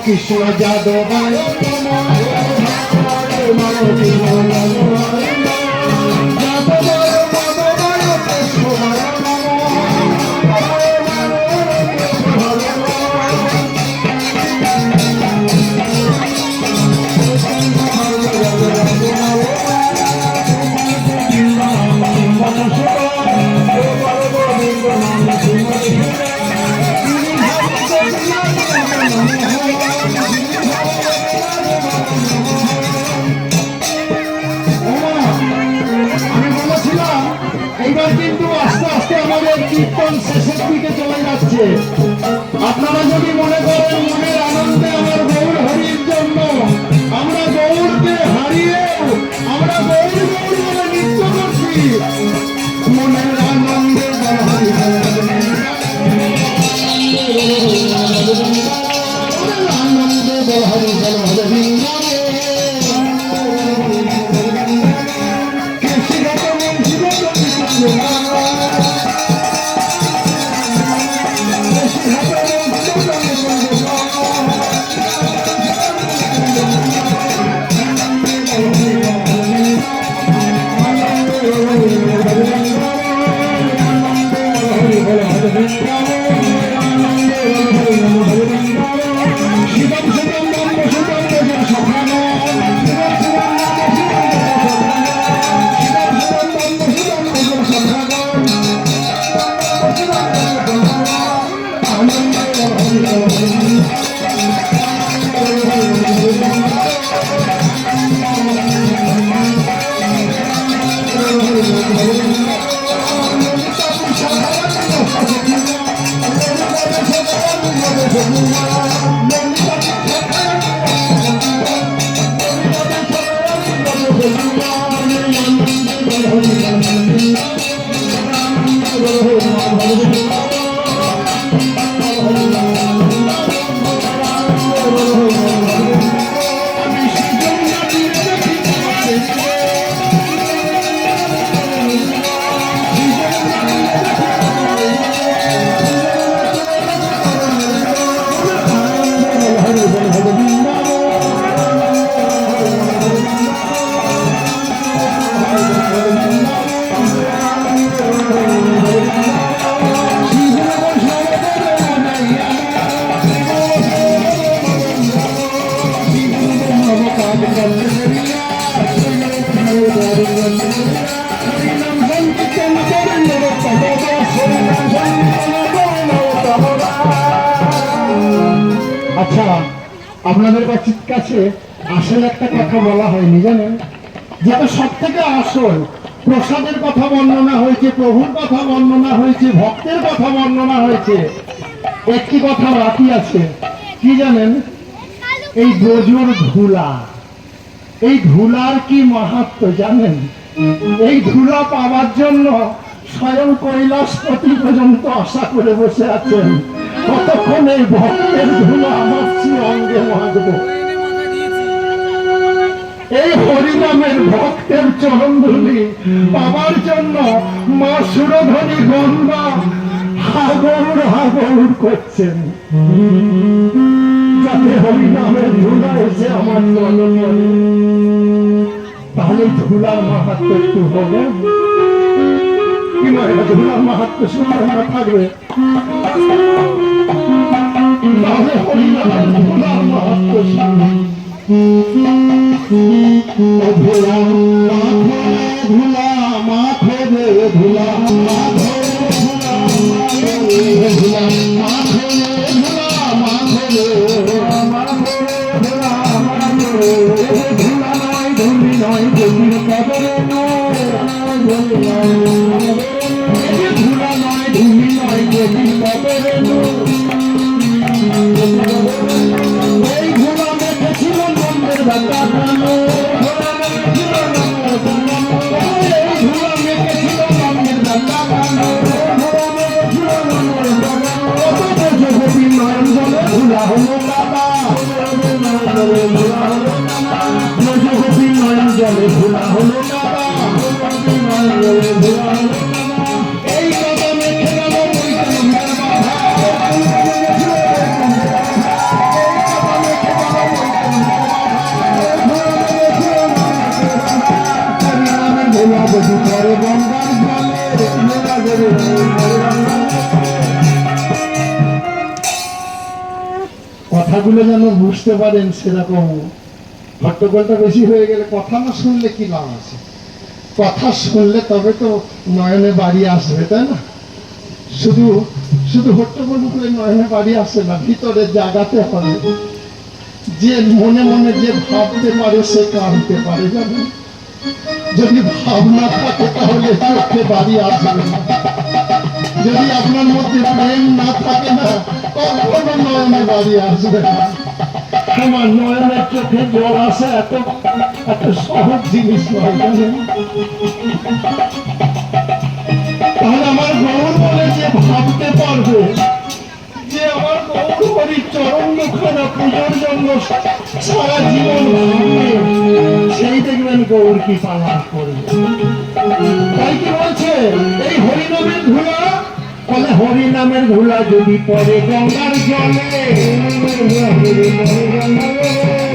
কৃষ্ণ যাদব কীর্তন শেষের দিকে চলে যাচ্ছে। আপনারা যদি মনে করেন মনের আনন্দে আমার গৌর হরির জন্য আমরা গৌরকে হারিয়ে আমরা গৌর গৌর বলে নৃত্য করছি, মনের আনন্দে আনন্দে হরি বল হরি আচ্ছা, আপনাদের কাছে আসল একটা কথা বলা হয়নি জানেন, যেটা সব থেকে আসল। প্রসাদের কথা বর্ণনা হয়েছে, প্রভুর কথা বর্ণনা হয়েছে, ভক্তের কথা বর্ণনা হয়েছে। একটি কথা বাকি আছে, কি জানেন? এই ব্রজর ধুলা, এই ধুলার কি মাহাত্ম্য জানেন? এই ধুলা পাওয়ার জন্য স্বয়ং কৈলাসপতি পর্যন্ত আশা করে বসে আছেন, কতক্ষণ এই ভক্তের ধুলা আমার অঙ্গে মাখবো। এই হরিনামের ভক্তের চরণ ধুলি পাওয়ার জন্য মা সুরধনী গঙ্গা হাগৌর হাগৌর করছেন, যাতে হরিনামের ধুলা এসে আমার চরণ পড়ে। তাহলে ধুলার মাহাত্ম্য একটু হবে কি নয়? ধুলার মাহাত্ম্য শুনে না থাকবে, তাহলে হরিনামের ধুলার মাহাত্ম্য শুনে। ধুলা ধুলা মাথে রে ধুলা, ধুলা মাথে রে ধুলা, মাথে রে ধুলা নয় ধুলি নয় ধুলির কবরে ধুলা নয় ধুলি নয় ধুলির কবরে। এই ধুলা মেখেছিল নন্দের দাতা কানো, এই ধুলা মেখেছিল নন্দের দাতা কানো, জগতি নয়ন জলে ধুলা হলো বাবা, জগতি নয়ন জলে ধুলা হলো বাবা। এই কথা মেখে গেল কথাগুলো যেন বুঝতে পারেন সেরকম। হট্টগোলটা বেশি হয়ে গেলে কথা না শুনলে কি লাভ আছে? কথা শুনলে তবে তো নয়নে বাড়ি আসবে, তাই না? শুধু শুধু হট্টগোল করে নয়নে বাড়ি আসে না, ভিতরে জাগাতে হবে। যে মনে মনে যে ভাবতে পারে সে কাঁদতে পারে, জানেন? যদি ভাবনা থাকে তাহলে চোখে বাড়ি আসবে না। যদি আপনার মধ্যে প্রেম না থাকে না, কখনো নয়নে বাড়ি আসবে না। আমার নয়নের চোখে জল আসে এত এত সহজ জিনিস নয়, জানেন? তাহলে আমার গৌর বলে যে ভাবতে পারবে যে আমার গৌর হরির চরণ মুখখানা পুজোর জন্য সারা জীবন ভাববে, সেই দেখবেন গৌর কি পালন করবে। তাই কি বলছে? এই হরিনামের ধুলা, বলে হরিনামের ধুলা যদি পড়ে গঙ্গার জলে,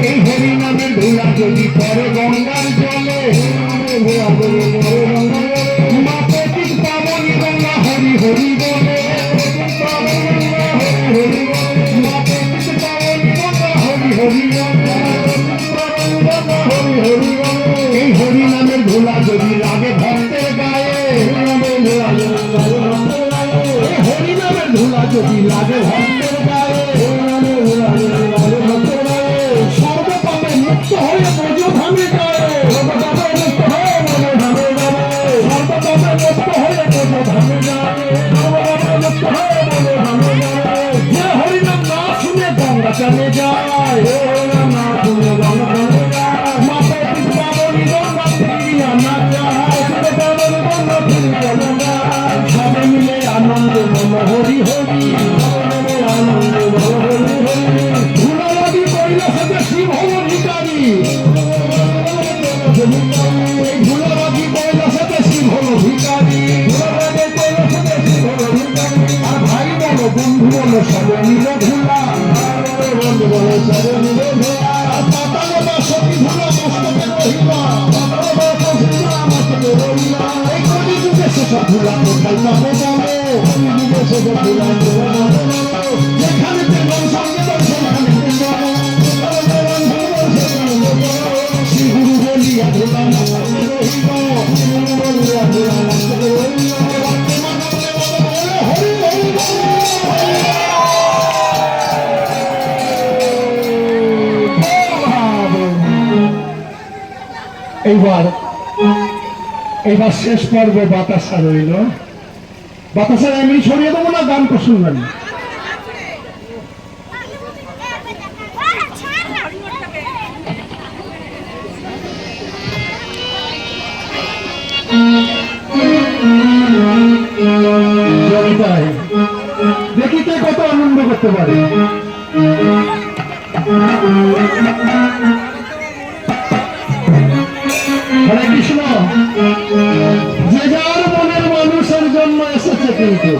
এই হরিনামের ধুলা যদি পড়ে গঙ্গার জলে, মাপেটিক পাবনি গঙ্গা হরি হরি বলে, মাপেটিক পাবনি গঙ্গা হরি হরি বলে। এই হরিনামের ধুলা যদি লাগে ভক্তের গায়ে, হরিনামের ধুলা যদি লাগে ভক্তের গায়ে, সর্বপাপে মুক্ত হয়ে ব্রজধামে যায়, সর্বপাপে মুক্ত হয়ে ব্রজধামে যায়, যে হরিনাম না শুনে গঙ্গা চলে যায়, মাপে পাবনি গঙ্গা ফিরিয়া না যায়, সবে মিলে আনন্দ মন হরি হরি, ধুলাবাদী কৈলাসে শিব হল ভিকারী, ধুলাবাদী কৈলাসে শিব হল ভিকারী, আর ভাই বলো বন্ধু বলো সবে মিলে ধুলা, বন্ধু বলো সবে মিলে ধুলা, পাতাল বা সতী ধুলা মস্তকে রহিলা, এই কলি যুগে সেসব ধুলা কোথায় পাবো বলো, সেসব ধুলা যেখানে পেলাম সঙ্গে সেখানে শ্রী গুরু বলিয়া ধুলা এইবার এবার শেষ পর্ব বাতাসা রইল। বাতাসা এমনি ছড়িয়ে দেবো না, গান তো শুনবেন। দেখি কে কত আনন্দ করতে পারে। হরে কৃষ্ণ। যে যার মনের মানুষের জন্য এসেছে, কিন্তু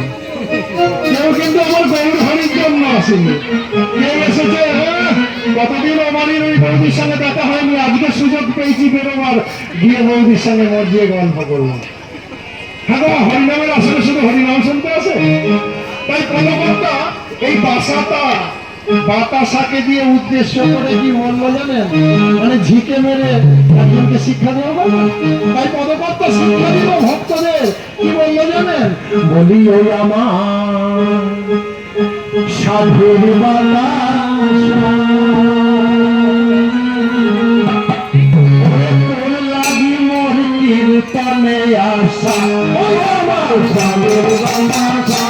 কেউ কিন্তু আমার গৌর হরির জন্য আসেনি। কেউ এসেছে কতদিন আমারই ওই বৌদির সঙ্গে দেখা হয়নি, আজকে সুযোগ পেয়েছি বেরোবার, গিয়ে বৌদির সঙ্গে মজিয়ে গল্প করবো। হ্যাঁ গো, হরিনামের আসলে শুধু হরিনাম শুনতে আসে। তাই কলকাতা এই বাতাসাকে দিয়ে উদ্দেশ্য করে কি বললো জানেন? মানে ঝিকে মেরে একজনকে শিক্ষা দেওয়া। তাই পদকর্তা শিক্ষা দিল ভক্তদের, কি বললো জানেন? বলি ওই আমার সাধুর বাতাসা লাগি মোর কীর্তনে আসা, ওই আমার সাধুর বাতাসা।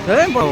Đấy, bro.